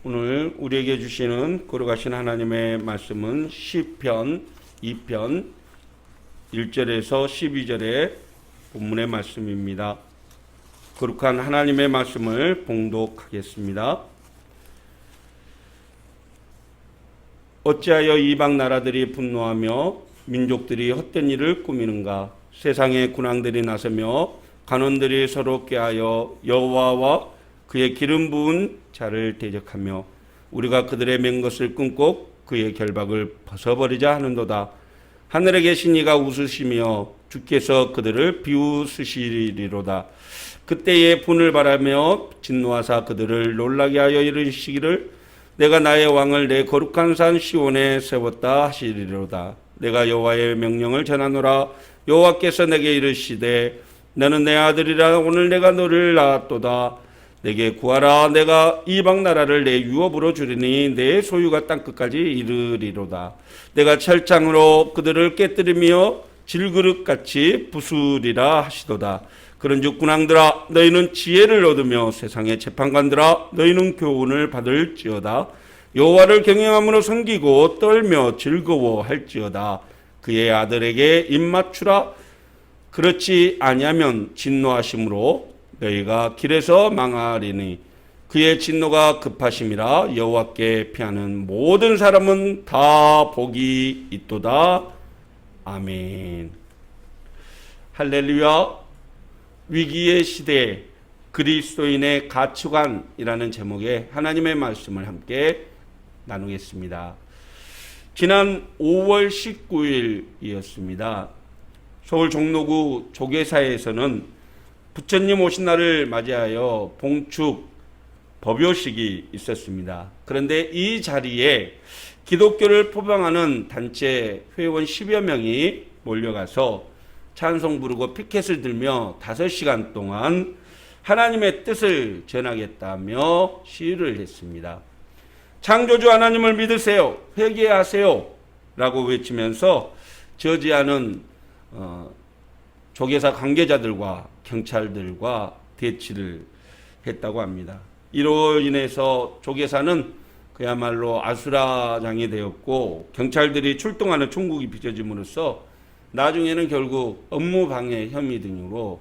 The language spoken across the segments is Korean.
오늘 우리에게 주시는 거룩하신 하나님의 말씀은 시편 2편 1절에서 12절의 본문의 말씀입니다. 거룩한 하나님의 말씀을 봉독하겠습니다. 어찌하여 이방 나라들이 분노하며 민족들이 헛된 일을 꾸미는가? 세상의 군왕들이 나서며 간원들이 서로 꾀하여 여호와와 그의 기름 부은 자를 대적하며 우리가 그들의 맹 것을 끊고 그의 결박을 벗어버리자 하는도다. 하늘에 계신 이가 웃으시며 주께서 그들을 비웃으시리로다. 그때에 분을 바라며 진노하사 그들을 놀라게 하여 이르시기를 내가 나의 왕을 내 거룩한 산 시온에 세웠다 하시리로다. 내가 여호와의 명령을 전하노라. 여호와께서 내게 이르시되 너는 내 아들이라. 오늘 내가 너를 낳았도다. 내게 구하라. 내가 이방 나라를 내 유업으로 주리니 내 소유가 땅끝까지 이르리로다. 내가 철장으로 그들을 깨뜨리며 질그릇같이 부수리라 하시도다. 그런즉 군왕들아 너희는 지혜를 얻으며 세상의 재판관들아 너희는 교훈을 받을지어다. 여호와를 경외함으로 섬기고 떨며 즐거워할지어다. 그의 아들에게 입맞추라. 그렇지 아니하면 진노하심으로 너희가 길에서 망하리니 그의 진노가 급하심이라. 여호와께 피하는 모든 사람은 다 복이 있도다. 아멘. 할렐루야. 위기의 시대에 그리스도인의 가치관이라는 제목의 하나님의 말씀을 함께 나누겠습니다. 지난 5월 19일이었습니다. 서울 종로구 조계사에서는 부처님 오신 날을 맞이하여 봉축 법요식이 있었습니다. 그런데 이 자리에 기독교를 포병하는 단체 회원 10여 명이 몰려가서 찬송 부르고 피켓을 들며 5시간 동안 하나님의 뜻을 전하겠다며 시위를 했습니다. 창조주 하나님을 믿으세요. 회개하세요. 라고 외치면서 저지하는 조계사 관계자들과 경찰들과 대치를 했다고 합니다. 이로 인해서 조계사는 그야말로 아수라장이 되었고 경찰들이 출동하는 총국이 빚어짐으로써 나중에는 결국 업무방해 혐의 등으로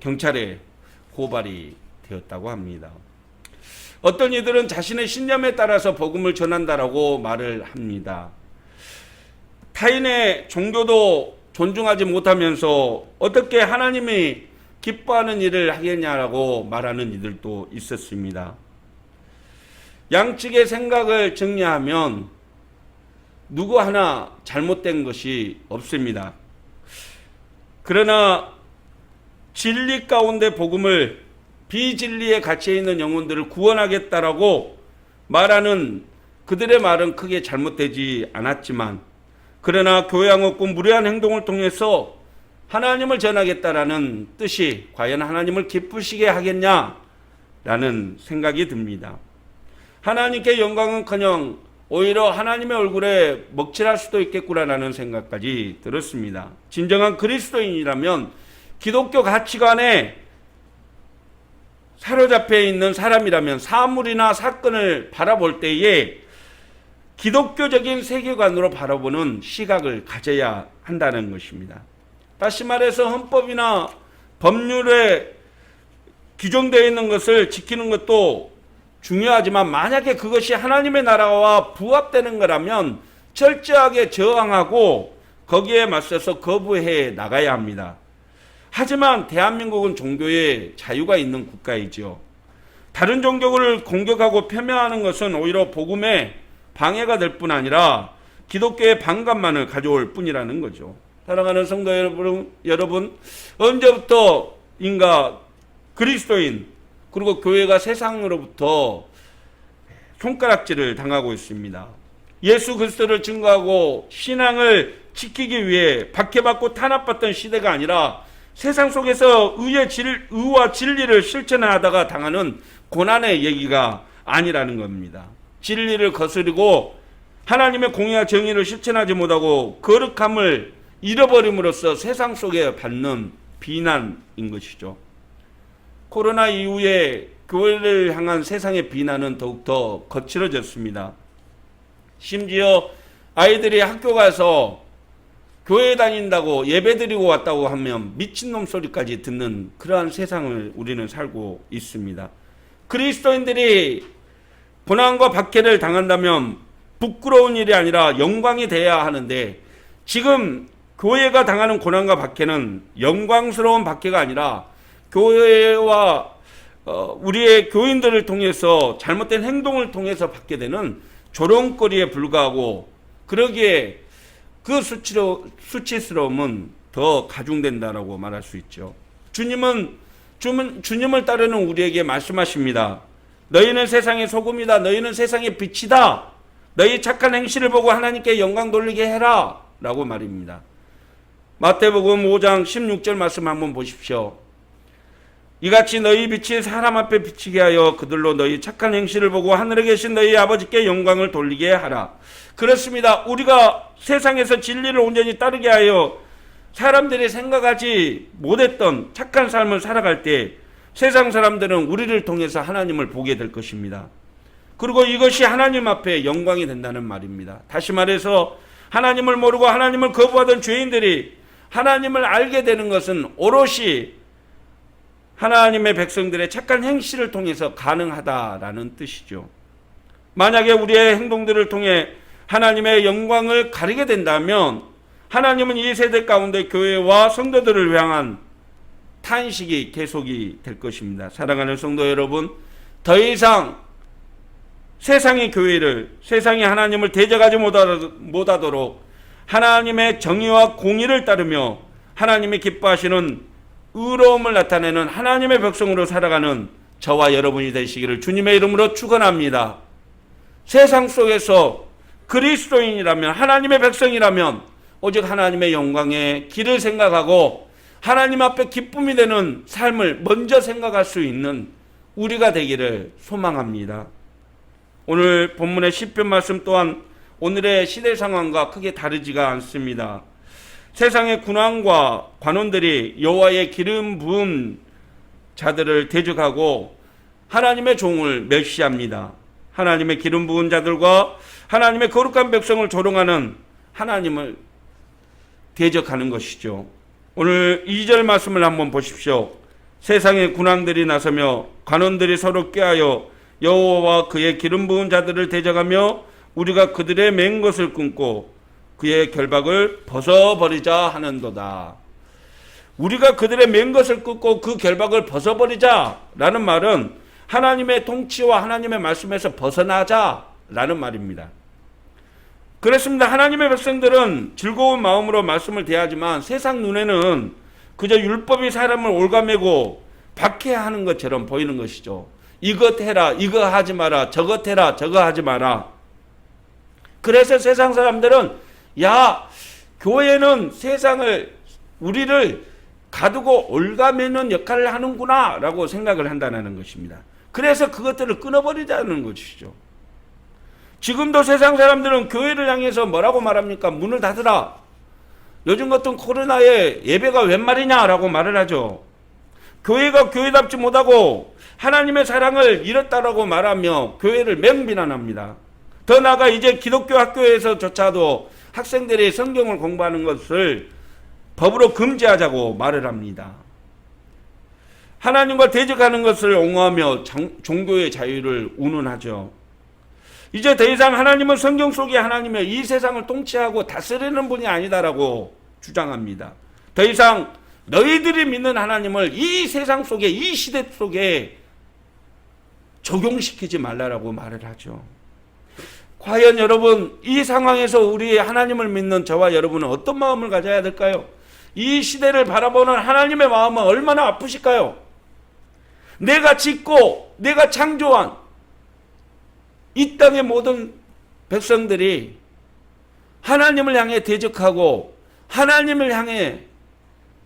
경찰에 고발이 되었다고 합니다. 어떤 이들은 자신의 신념에 따라서 복음을 전한다라고 말을 합니다. 타인의 종교도 존중하지 못하면서 어떻게 하나님이 기뻐하는 일을 하겠냐라고 말하는 이들도 있었습니다. 양측의 생각을 정리하면 누구 하나 잘못된 것이 없습니다. 그러나 진리 가운데 복음을 비진리에 갇혀 있는 영혼들을 구원하겠다라고 말하는 그들의 말은 크게 잘못되지 않았지만 그러나 교양 없고 무례한 행동을 통해서 하나님을 전하겠다라는 뜻이 과연 하나님을 기쁘시게 하겠냐라는 생각이 듭니다. 하나님께 영광은커녕 오히려 하나님의 얼굴에 먹칠할 수도 있겠구나라는 생각까지 들었습니다. 진정한 그리스도인이라면 기독교 가치관에 사로잡혀 있는 사람이라면 사물이나 사건을 바라볼 때에 기독교적인 세계관으로 바라보는 시각을 가져야 한다는 것입니다. 다시 말해서 헌법이나 법률에 규정되어 있는 것을 지키는 것도 중요하지만 만약에 그것이 하나님의 나라와 부합되는 거라면 철저하게 저항하고 거기에 맞서서 거부해 나가야 합니다. 하지만 대한민국은 종교의 자유가 있는 국가이죠. 다른 종교를 공격하고 폄훼하는 것은 오히려 복음에 방해가 될 뿐 아니라 기독교의 반감만을 가져올 뿐이라는 거죠. 사랑하는 성도 여러분, 언제부터인가 그리스도인 그리고 교회가 세상으로부터 손가락질을 당하고 있습니다. 예수 그리스도를 증거하고 신앙을 지키기 위해 박해받고 탄압받던 시대가 아니라 세상 속에서 의와 진리를 실천하다가 당하는 고난의 얘기가 아니라는 겁니다. 진리를 거스르고 하나님의 공의와 정의를 실천하지 못하고 거룩함을 잃어버림으로써 세상 속에 받는 비난인 것이죠. 코로나 이후에 교회를 향한 세상의 비난은 더욱더 거칠어졌습니다. 심지어 아이들이 학교 가서 교회 다닌다고 예배 드리고 왔다고 하면 미친놈 소리까지 듣는 그러한 세상을 우리는 살고 있습니다. 그리스도인들이 고난과 박해를 당한다면 부끄러운 일이 아니라 영광이 돼야 하는데, 지금 교회가 당하는 고난과 박해는 영광스러운 박해가 아니라 교회와 우리의 교인들을 통해서 잘못된 행동을 통해서 받게 되는 조롱거리에 불과하고, 그러기에 그 수치스러움은 더 가중된다라고 말할 수 있죠. 주님을 따르는 우리에게 말씀하십니다. 너희는 세상의 소금이다. 너희는 세상의 빛이다. 너희 착한 행실을 보고 하나님께 영광 돌리게 해라 라고 말입니다. 마태복음 5장 16절 말씀 한번 보십시오. 이같이 너희 빛이 사람 앞에 비치게 하여 그들로 너희 착한 행실을 보고 하늘에 계신 너희 아버지께 영광을 돌리게 하라. 그렇습니다. 우리가 세상에서 진리를 온전히 따르게 하여 사람들이 생각하지 못했던 착한 삶을 살아갈 때 세상 사람들은 우리를 통해서 하나님을 보게 될 것입니다. 그리고 이것이 하나님 앞에 영광이 된다는 말입니다. 다시 말해서 하나님을 모르고 하나님을 거부하던 죄인들이 하나님을 알게 되는 것은 오롯이 하나님의 백성들의 착한 행실을 통해서 가능하다라는 뜻이죠. 만약에 우리의 행동들을 통해 하나님의 영광을 가리게 된다면 하나님은 이 세대 가운데 교회와 성도들을 향한 탄식이 계속이 될 것입니다. 사랑하는 성도 여러분, 더 이상 세상의 교회를, 세상이 하나님을 대적하지 못하도록 하나님의 정의와 공의를 따르며 하나님의 기뻐하시는 의로움을 나타내는 하나님의 백성으로 살아가는 저와 여러분이 되시기를 주님의 이름으로 축원합니다. 세상 속에서 그리스도인이라면, 하나님의 백성이라면 오직 하나님의 영광의 길을 생각하고 하나님 앞에 기쁨이 되는 삶을 먼저 생각할 수 있는 우리가 되기를 소망합니다. 오늘 본문의 시편 말씀 또한 오늘의 시대 상황과 크게 다르지가 않습니다. 세상의 군왕과 관원들이 여호와의 기름 부은 자들을 대적하고 하나님의 종을 멸시합니다. 하나님의 기름 부은 자들과 하나님의 거룩한 백성을 조롱하는 하나님을 대적하는 것이죠. 오늘 2절 말씀을 한번 보십시오. 세상의 군왕들이 나서며 관원들이 서로 꾀하여 여호와와 그의 기름 부은 자들을 대적하며 우리가 그들의 맨 것을 끊고 그의 결박을 벗어버리자 하는도다. 우리가 그들의 맨 것을 끊고 그 결박을 벗어버리자라는 말은 하나님의 통치와 하나님의 말씀에서 벗어나자라는 말입니다. 그렇습니다. 하나님의 백성들은 즐거운 마음으로 말씀을 대하지만 세상 눈에는 그저 율법이 사람을 올가매고 박해하는 것처럼 보이는 것이죠. 이것 해라, 이거 하지 마라, 저것 해라, 저거 하지 마라. 그래서 세상 사람들은 야, 교회는 세상을, 우리를 가두고 올가매는 역할을 하는구나 라고 생각을 한다는 것입니다. 그래서 그것들을 끊어버리자는 것이죠. 지금도 세상 사람들은 교회를 향해서 뭐라고 말합니까? 문을 닫으라. 요즘 같은 코로나에 예배가 웬 말이냐라고 말을 하죠. 교회가 교회답지 못하고 하나님의 사랑을 잃었다라고 말하며 교회를 맹비난합니다. 더 나아가 이제 기독교 학교에서조차도 학생들이 성경을 공부하는 것을 법으로 금지하자고 말을 합니다. 하나님과 대적하는 것을 옹호하며 종교의 자유를 운운하죠. 이제 더 이상 하나님은 성경 속의 하나님의 이 세상을 통치하고 다스리는 분이 아니다라고 주장합니다. 더 이상 너희들이 믿는 하나님을 이 세상 속에, 이 시대 속에 적용시키지 말라라고 말을 하죠. 과연 여러분, 이 상황에서 우리 하나님을 믿는 저와 여러분은 어떤 마음을 가져야 될까요? 이 시대를 바라보는 하나님의 마음은 얼마나 아프실까요? 내가 짓고 내가 창조한 이 땅의 모든 백성들이 하나님을 향해 대적하고 하나님을 향해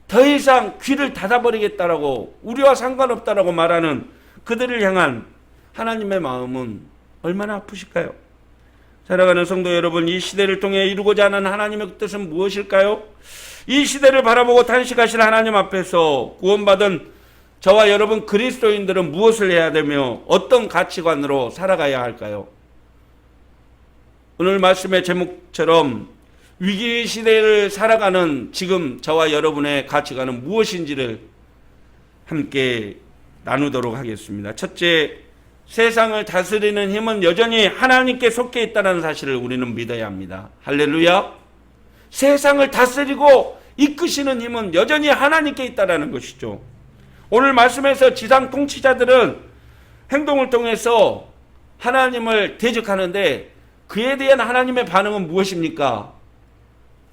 더 이상 귀를 닫아버리겠다라고, 우리와 상관없다라고 말하는 그들을 향한 하나님의 마음은 얼마나 아프실까요? 사랑하는 성도 여러분, 이 시대를 통해 이루고자 하는 하나님의 뜻은 무엇일까요? 이 시대를 바라보고 탄식하실 하나님 앞에서 구원받은 저와 여러분 그리스도인들은 무엇을 해야 되며 어떤 가치관으로 살아가야 할까요? 오늘 말씀의 제목처럼 위기 시대를 살아가는 지금 저와 여러분의 가치관은 무엇인지를 함께 나누도록 하겠습니다. 첫째, 세상을 다스리는 힘은 여전히 하나님께 속해 있다는 사실을 우리는 믿어야 합니다. 할렐루야. 세상을 다스리고 이끄시는 힘은 여전히 하나님께 있다는 것이죠. 오늘 말씀에서 지상 통치자들은 행동을 통해서 하나님을 대적하는데 그에 대한 하나님의 반응은 무엇입니까?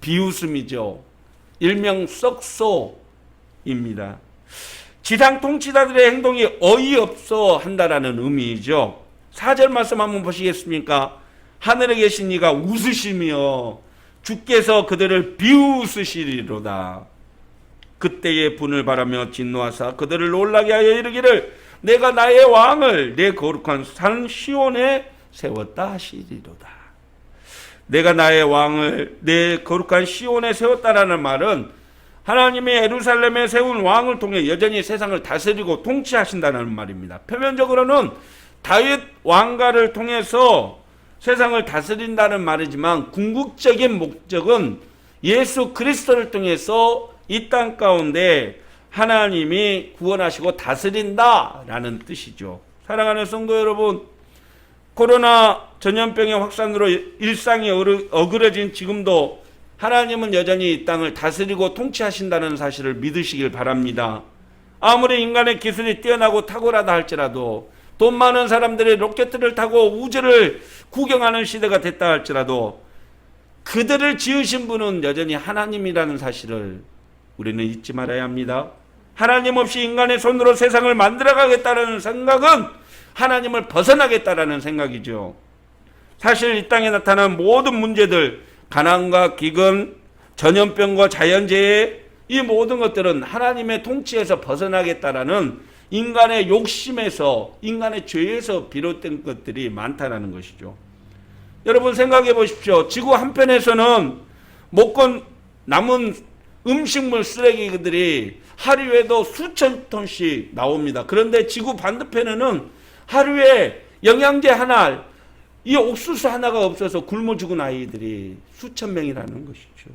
비웃음이죠. 일명 썩소입니다. 지상 통치자들의 행동이 어이없어 한다라는 의미이죠. 4절 말씀 한번 보시겠습니까? 하늘에 계신 이가 웃으시며 주께서 그들을 비웃으시리로다. 그때의 분을 바라며 진노하사 그들을 놀라게 하여 이르기를 내가 나의 왕을 내 거룩한 산 시온에 세웠다 하시리로다. 내가 나의 왕을 내 거룩한 시온에 세웠다라는 말은 하나님이 예루살렘에 세운 왕을 통해 여전히 세상을 다스리고 통치하신다는 말입니다. 표면적으로는 다윗 왕가를 통해서 세상을 다스린다는 말이지만 궁극적인 목적은 예수 그리스도를 통해서 이 땅 가운데 하나님이 구원하시고 다스린다라는 뜻이죠. 사랑하는 성도 여러분, 코로나 전염병의 확산으로 일상이 어그러진 지금도 하나님은 여전히 이 땅을 다스리고 통치하신다는 사실을 믿으시길 바랍니다. 아무리 인간의 기술이 뛰어나고 탁월하다 할지라도, 돈 많은 사람들이 로켓을 타고 우주를 구경하는 시대가 됐다 할지라도 그들을 지으신 분은 여전히 하나님이라는 사실을 우리는 잊지 말아야 합니다. 하나님 없이 인간의 손으로 세상을 만들어가겠다는 생각은 하나님을 벗어나겠다라는 생각이죠. 사실 이 땅에 나타난 모든 문제들, 가난과 기근, 전염병과 자연재해, 이 모든 것들은 하나님의 통치에서 벗어나겠다라는 인간의 욕심에서, 인간의 죄에서 비롯된 것들이 많다는 것이죠. 여러분 생각해 보십시오. 지구 한편에서는 먹고 남은 음식물 쓰레기들이 하루에도 수천 톤씩 나옵니다. 그런데 지구 반대편에는 하루에 영양제 하나, 이 옥수수 하나가 없어서 굶어 죽은 아이들이 수천 명이라는 것이죠.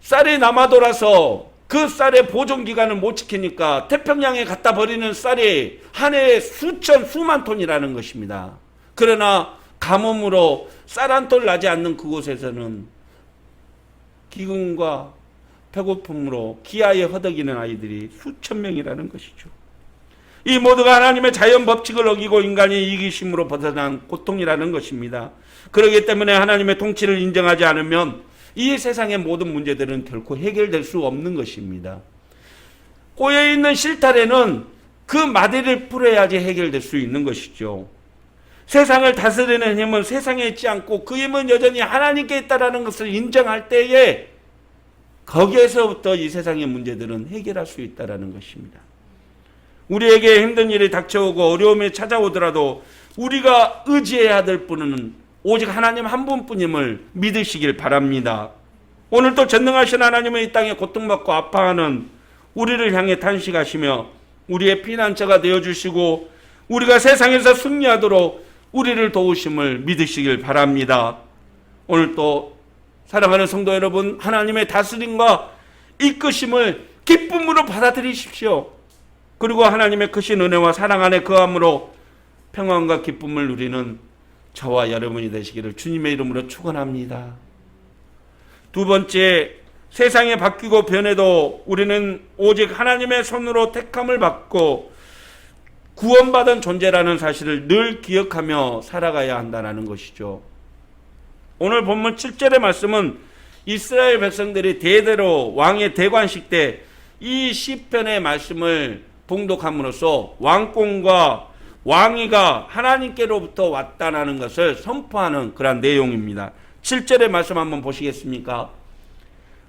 쌀이 남아 돌아서 그 쌀의 보존기간을 못 지키니까 태평양에 갖다 버리는 쌀이 한 해에 수만 톤이라는 것입니다. 그러나 가뭄으로 쌀 한 톨 나지 않는 그곳에서는 기근과 배고픔으로 기아에 허덕이는 아이들이 수천 명이라는 것이죠. 이 모두가 하나님의 자연 법칙을 어기고 인간의 이기심으로 벗어난 고통이라는 것입니다. 그렇기 때문에 하나님의 통치를 인정하지 않으면 이 세상의 모든 문제들은 결코 해결될 수 없는 것입니다. 꼬여있는 실타래는 그 마디를 풀어야지 해결될 수 있는 것이죠. 세상을 다스리는 힘은 세상에 있지 않고 그 힘은 여전히 하나님께 있다는 것을 인정할 때에 거기에서부터 이 세상의 문제들은 해결할 수 있다는 것입니다. 우리에게 힘든 일이 닥쳐오고 어려움이 찾아오더라도 우리가 의지해야 될 분은 오직 하나님 한 분뿐임을 믿으시길 바랍니다. 오늘도 전능하신 하나님은 이 땅에 고통받고 아파하는 우리를 향해 탄식하시며 우리의 피난처가 되어주시고 우리가 세상에서 승리하도록 우리를 도우심을 믿으시길 바랍니다. 오늘도 사랑하는 성도 여러분, 하나님의 다스림과 이끄심을 기쁨으로 받아들이십시오. 그리고 하나님의 크신 은혜와 사랑 안에 거함으로 평안과 기쁨을 누리는 저와 여러분이 되시기를 주님의 이름으로 축원합니다. 두 번째, 세상이 바뀌고 변해도 우리는 오직 하나님의 손으로 택함을 받고 구원받은 존재라는 사실을 늘 기억하며 살아가야 한다는 것이죠. 오늘 본문 7절의 말씀은 이스라엘 백성들이 대대로 왕의 대관식 때 이 시편의 말씀을 봉독함으로써 왕권과 왕위가 하나님께로부터 왔다는 것을 선포하는 그런 내용입니다. 7절의 말씀 한번 보시겠습니까?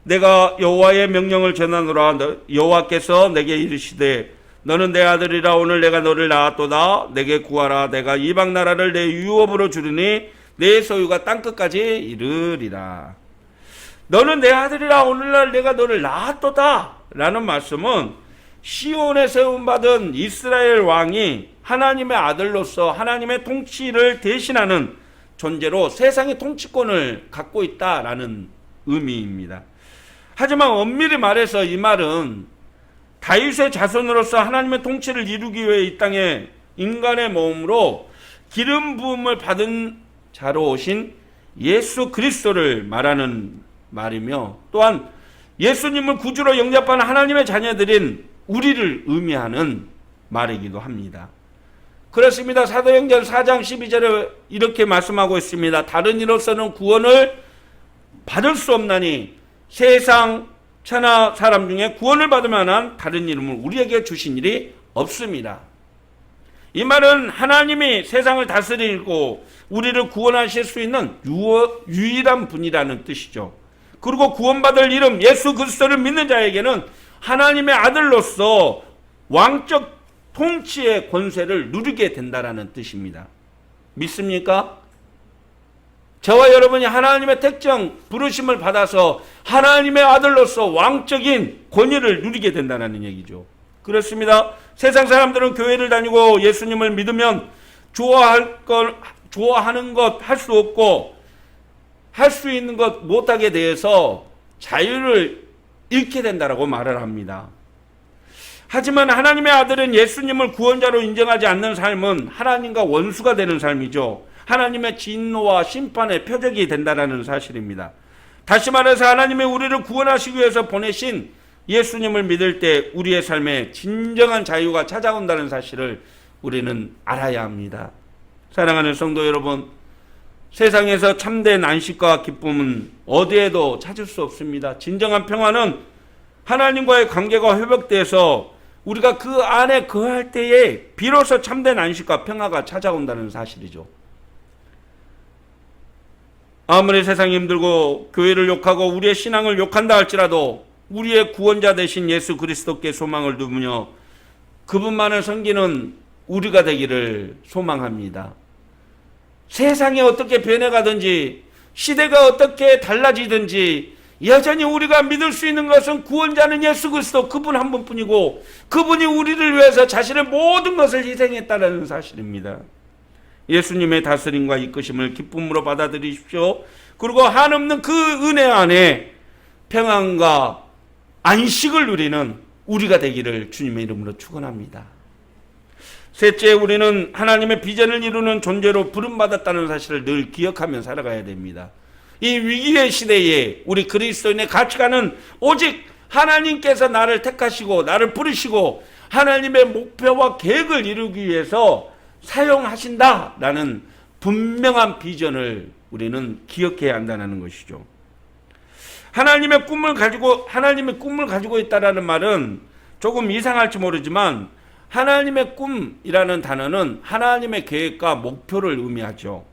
내가 여호와의 명령을 전하노라. 여호와께서 내게 이르시되 너는 내 아들이라. 오늘 내가 너를 낳았도다. 내게 구하라. 내가 이방 나라를 내 유업으로 주리니 내 소유가 땅끝까지 이르리라. 너는 내 아들이라. 오늘날 내가 너를 낳았도다 라는 말씀은 시온에 세움받은 이스라엘 왕이 하나님의 아들로서 하나님의 통치를 대신하는 존재로 세상의 통치권을 갖고 있다라는 의미입니다. 하지만 엄밀히 말해서 이 말은 다윗의 자손으로서 하나님의 통치를 이루기 위해 이 땅에 인간의 몸으로 기름 부음을 받은 자로 오신 예수 그리스도를 말하는 말이며, 또한 예수님을 구주로 영접한 하나님의 자녀들인 우리를 의미하는 말이기도 합니다. 그렇습니다. 사도행전 4장 12절에 이렇게 말씀하고 있습니다. 다른 이로서는 구원을 받을 수 없나니 세상 천하 사람 중에 구원을 받을 만한 다른 이름을 우리에게 주신 일이 없습니다. 이 말은 하나님이 세상을 다스리고 우리를 구원하실 수 있는 유일한 분이라는 뜻이죠. 그리고 구원받을 이름 예수 그리스도를 믿는 자에게는 하나님의 아들로서 왕적 통치의 권세를 누리게 된다라는 뜻입니다. 믿습니까? 저와 여러분이 하나님의 택정 부르심을 받아서 하나님의 아들로서 왕적인 권위를 누리게 된다는 얘기죠. 그렇습니다. 세상 사람들은 교회를 다니고 예수님을 믿으면 좋아하는 것 할 수 없고 할 수 있는 것 못하게 대해서 자유를 잃게 된다라고 말을 합니다. 하지만 하나님의 아들은 예수님을 구원자로 인정하지 않는 삶은 하나님과 원수가 되는 삶이죠. 하나님의 진노와 심판의 표적이 된다는 사실입니다. 다시 말해서 하나님이 우리를 구원하시기 위해서 보내신 예수님을 믿을 때 우리의 삶에 진정한 자유가 찾아온다는 사실을 우리는 알아야 합니다. 사랑하는 성도 여러분, 세상에서 참된 안식과 기쁨은 어디에도 찾을 수 없습니다. 진정한 평화는 하나님과의 관계가 회복돼서 우리가 그 안에 거할 때에 비로소 참된 안식과 평화가 찾아온다는 사실이죠. 아무리 세상이 힘들고 교회를 욕하고 우리의 신앙을 욕한다 할지라도 우리의 구원자 되신 예수 그리스도께 소망을 두며 그분만을 섬기는 우리가 되기를 소망합니다. 세상이 어떻게 변해가든지 시대가 어떻게 달라지든지 여전히 우리가 믿을 수 있는 것은 구원자는 예수 그리스도 그분 한 분뿐이고 그분이 우리를 위해서 자신의 모든 것을 희생했다는 사실입니다. 예수님의 다스림과 이끄심을 기쁨으로 받아들이십시오. 그리고 한없는 그 은혜 안에 평안과 안식을 누리는 우리가 되기를 주님의 이름으로 축원합니다. 셋째, 우리는 하나님의 비전을 이루는 존재로 부름받았다는 사실을 늘 기억하며 살아가야 됩니다. 이 위기의 시대에 우리 그리스도인의 가치관은 오직 하나님께서 나를 택하시고 나를 부르시고 하나님의 목표와 계획을 이루기 위해서 사용하신다라는 분명한 비전을 우리는 기억해야 한다는 것이죠. 하나님의 꿈을 가지고 있다라는 말은 조금 이상할지 모르지만 하나님의 꿈이라는 단어는 하나님의 계획과 목표를 의미하죠.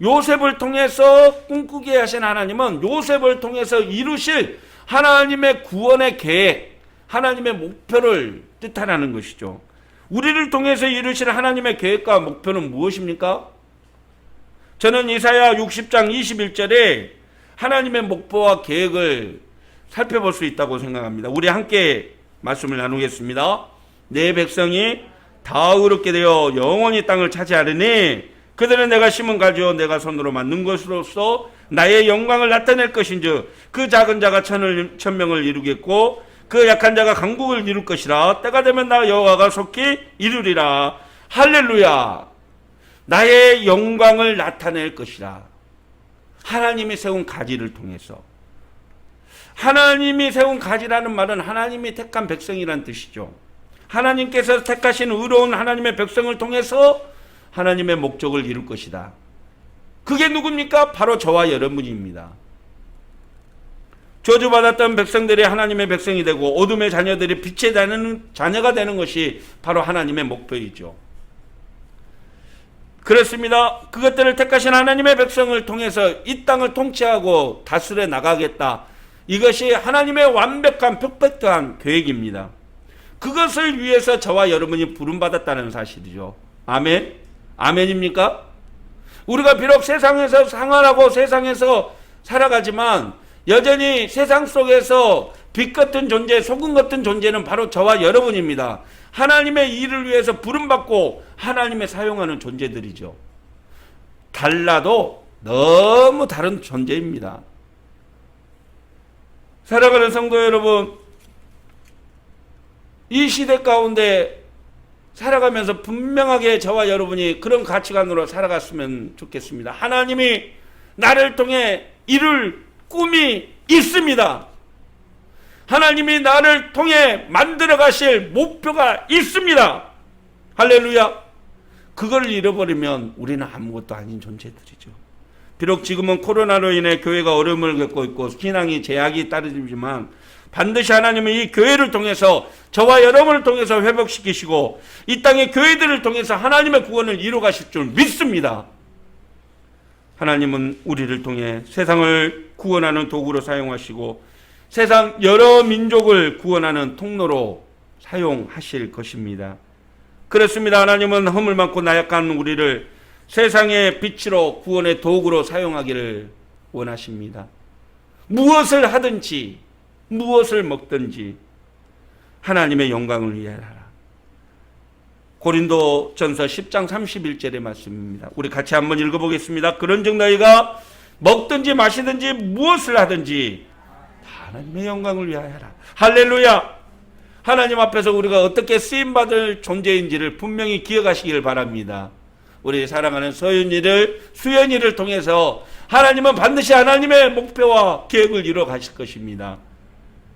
요셉을 통해서 꿈꾸게 하신 하나님은 요셉을 통해서 이루실 하나님의 구원의 계획, 하나님의 목표를 뜻하는 것이죠. 우리를 통해서 이루실 하나님의 계획과 목표는 무엇입니까? 저는 이사야 60장 21절에 하나님의 목표와 계획을 살펴볼 수 있다고 생각합니다. 우리 함께 말씀을 나누겠습니다. 내 백성이 다 의롭게 되어 영원히 땅을 차지하리니 그들은 내가 심은 가지요 내가 손으로 만든 것으로서 나의 영광을 나타낼 것인즉 그 작은 자가 천명을 이루겠고 그 약한 자가 강국을 이룰 것이라. 때가 되면 나 여호와가 속히 이루리라. 할렐루야. 나의 영광을 나타낼 것이라. 하나님이 세운 가지를 통해서. 하나님이 세운 가지라는 말은 하나님이 택한 백성이란 뜻이죠. 하나님께서 택하신 의로운 하나님의 백성을 통해서 하나님의 목적을 이룰 것이다. 그게 누굽니까? 바로 저와 여러분입니다. 저주받았던 백성들이 하나님의 백성이 되고 어둠의 자녀들이 빛의 자녀가 되는 것이 바로 하나님의 목표이죠. 그렇습니다. 그것들을 택하신 하나님의 백성을 통해서 이 땅을 통치하고 다스려 나가겠다. 이것이 하나님의 완벽한 퍼펙트한 계획입니다. 그것을 위해서 저와 여러분이 부름받았다는 사실이죠. 아멘? 아멘입니까? 우리가 비록 세상에서 생활하고 세상에서 살아가지만 여전히 세상 속에서 빛 같은 존재, 소금 같은 존재는 바로 저와 여러분입니다. 하나님의 일을 위해서 부름받고 하나님의 사용하는 존재들이죠. 달라도 너무 다른 존재입니다. 사랑하는 성도 여러분, 이 시대 가운데 살아가면서 분명하게 저와 여러분이 그런 가치관으로 살아갔으면 좋겠습니다. 하나님이 나를 통해 이룰 꿈이 있습니다. 하나님이 나를 통해 만들어 가실 목표가 있습니다. 할렐루야. 그걸 잃어버리면 우리는 아무것도 아닌 존재들이죠. 비록 지금은 코로나로 인해 교회가 어려움을 겪고 있고 신앙이 제약이 따르지만 반드시 하나님은 이 교회를 통해서 저와 여러분을 통해서 회복시키시고 이 땅의 교회들을 통해서 하나님의 구원을 이루어 가실 줄 믿습니다. 하나님은 우리를 통해 세상을 구원하는 도구로 사용하시고 세상 여러 민족을 구원하는 통로로 사용하실 것입니다. 그렇습니다. 하나님은 허물 많고 나약한 우리를 세상의 빛으로 구원의 도구로 사용하기를 원하십니다. 무엇을 하든지 무엇을 먹든지 하나님의 영광을 위하여 하라. 고린도전서 10장 31절의 말씀입니다. 우리 같이 한번 읽어보겠습니다. 그런즉 너희가 먹든지 마시든지 무엇을 하든지 다 하나님의 영광을 위하여 하라. 할렐루야. 하나님 앞에서 우리가 어떻게 쓰임받을 존재인지를 분명히 기억하시길 바랍니다. 우리 사랑하는 수연이를 통해서 하나님은 반드시 하나님의 목표와 계획을 이루어 가실 것입니다.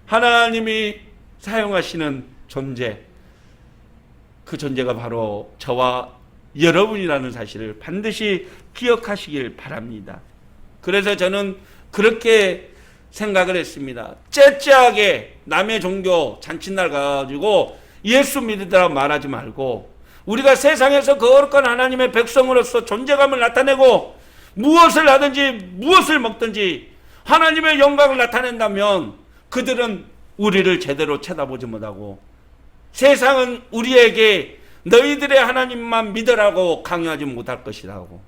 하나님이 사용하시는 존재, 그 존재가 바로 저와 여러분이라는 사실을 반드시 기억하시길 바랍니다. 그래서 저는 그렇게 생각을 했습니다. 째째하게 남의 종교 잔칫날 가지고 예수 믿으라고 말하지 말고 우리가 세상에서 거룩한 하나님의 백성으로서 존재감을 나타내고 무엇을 하든지 무엇을 먹든지 하나님의 영광을 나타낸다면 그들은 우리를 제대로 쳐다보지 못하고 세상은 우리에게 너희들의 하나님만 믿으라고 강요하지 못할 것이라고,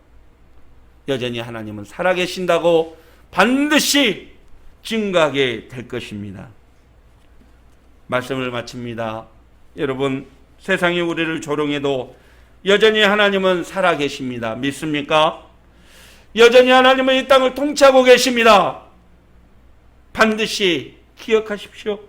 여전히 하나님은 살아계신다고 반드시 증거하게 될 것입니다. 말씀을 마칩니다. 여러분, 세상이 우리를 조롱해도 여전히 하나님은 살아계십니다. 믿습니까? 여전히 하나님은 이 땅을 통치하고 계십니다. 반드시 기억하십시오.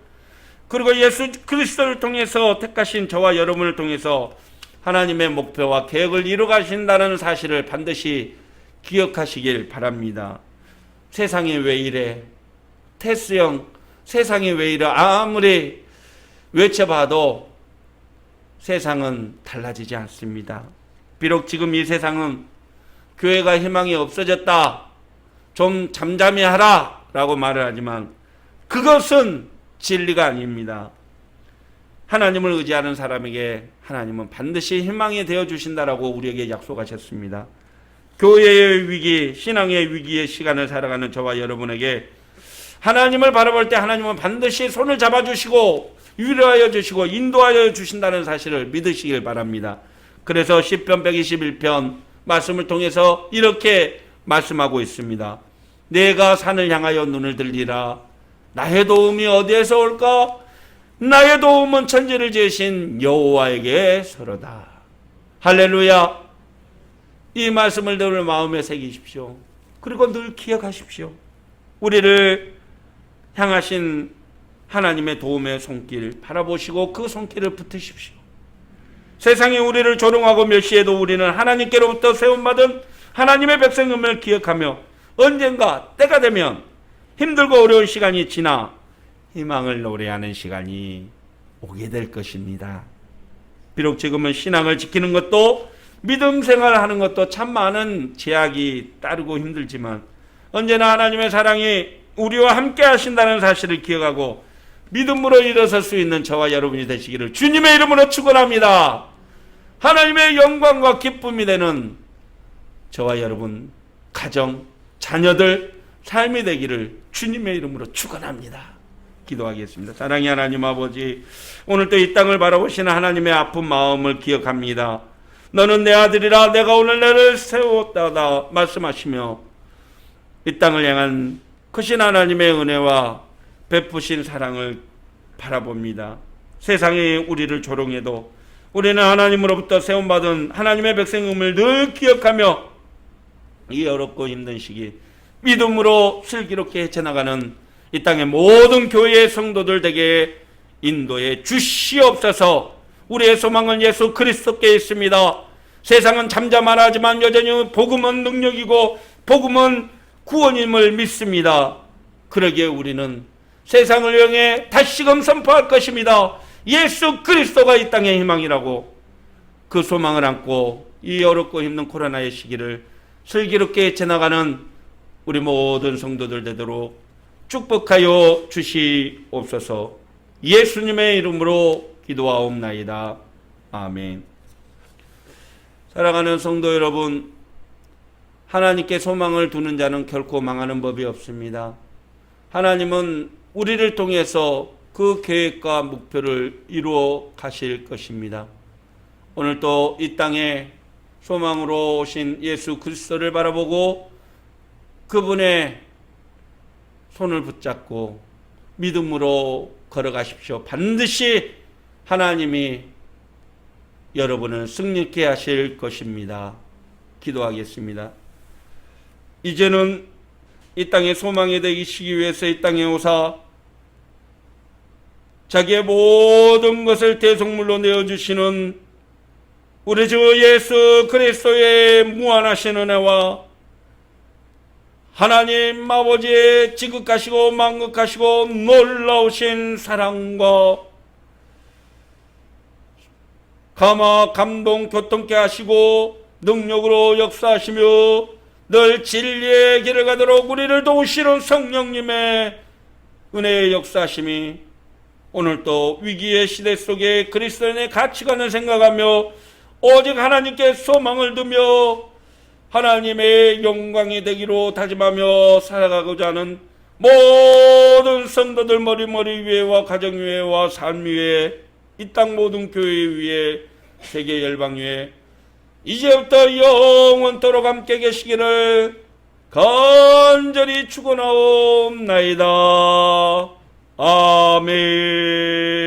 그리고 예수 그리스도를 통해서 택하신 저와 여러분을 통해서 하나님의 목표와 계획을 이루어 가신다는 사실을 반드시 기억하시길 바랍니다. 세상이 왜 이래? 테스 형, 세상이 왜 이래? 아무리 외쳐봐도 세상은 달라지지 않습니다. 비록 지금 이 세상은 교회가 희망이 없어졌다, 좀 잠잠히 하라 라고 말을 하지만 그것은 진리가 아닙니다. 하나님을 의지하는 사람에게 하나님은 반드시 희망이 되어주신다라고 우리에게 약속하셨습니다. 교회의 위기, 신앙의 위기의 시간을 살아가는 저와 여러분에게 하나님을 바라볼 때 하나님은 반드시 손을 잡아주시고 위로하여 주시고 인도하여 주신다는 사실을 믿으시길 바랍니다. 그래서 시편 121편 말씀을 통해서 이렇게 말씀하고 있습니다. 내가 산을 향하여 눈을 들리라. 나의 도움이 어디에서 올까? 나의 도움은 천지를 지으신 여호와에게서로다. 할렐루야. 이 말씀을 늘 마음에 새기십시오. 그리고 늘 기억하십시오. 우리를 향하신 하나님의 도움의 손길 바라보시고 그 손길을 붙으십시오. 세상이 우리를 조롱하고 멸시해도 우리는 하나님께로부터 세움받은 하나님의 백성임을 기억하며 언젠가 때가 되면 힘들고 어려운 시간이 지나 희망을 노래하는 시간이 오게 될 것입니다. 비록 지금은 신앙을 지키는 것도 믿음 생활하는 것도 참 많은 제약이 따르고 힘들지만 언제나 하나님의 사랑이 우리와 함께 하신다는 사실을 기억하고 믿음으로 일어설 수 있는 저와 여러분이 되시기를 주님의 이름으로 축원합니다. 하나님의 영광과 기쁨이 되는 저와 여러분, 가정, 자녀들, 삶이 되기를 주님의 이름으로 축원합니다. 기도하겠습니다. 사랑의 하나님 아버지, 오늘도 이 땅을 바라보시는 하나님의 아픈 마음을 기억합니다. 너는 내 아들이라 내가 오늘 너를 세웠다다 말씀하시며 이 땅을 향한 크신 하나님의 은혜와 베푸신 사랑을 바라봅니다. 세상이 우리를 조롱해도 우리는 하나님으로부터 세움받은 하나님의 백성임을 늘 기억하며 이 어렵고 힘든 시기 믿음으로 슬기롭게 지나가는 이 땅의 모든 교회의 성도들 되게 인도해 주시옵소서. 우리의 소망은 예수 그리스도께 있습니다. 세상은 잠잠하지만 여전히 복음은 능력이고 복음은 구원임을 믿습니다. 그러기에 우리는 세상을 향해 다시금 선포할 것입니다. 예수 그리스도가 이 땅의 희망이라고 그 소망을 안고 이 어렵고 힘든 코로나의 시기를 슬기롭게 지나가는 우리 모든 성도들 되도록 축복하여 주시옵소서. 예수님의 이름으로 기도하옵나이다. 아멘. 사랑하는 성도 여러분, 하나님께 소망을 두는 자는 결코 망하는 법이 없습니다. 하나님은 우리를 통해서 그 계획과 목표를 이루어 가실 것입니다. 오늘 또 이 땅에 소망으로 오신 예수 그리스도를 바라보고 그분의 손을 붙잡고 믿음으로 걸어가십시오. 반드시 하나님이 여러분을 승리케 하실 것입니다. 기도하겠습니다. 이제는 이 땅의 소망이 되시기 위해서 이 땅에 오사 자기의 모든 것을 대속물로 내어주시는 우리 주 예수 그리스도의 무한하신 은혜와 하나님 아버지의 지극하시고 만극하시고 놀라우신 사랑과 감화 감동 교통케 하시고 능력으로 역사하시며 늘 진리의 길을 가도록 우리를 도우시는 성령님의 은혜의 역사하심이 오늘 또 위기의 시대 속에 그리스도인의 가치관을 생각하며 오직 하나님께 소망을 두며 하나님의 영광이 되기로 다짐하며 살아가고자 하는 모든 성도들 머리 위에와 가정 위에와 삶 위에 이 땅 모든 교회 위에 세계 열방 위에 이제부터 영원토록 함께 계시기를 간절히 축원하옵나이다. 아멘.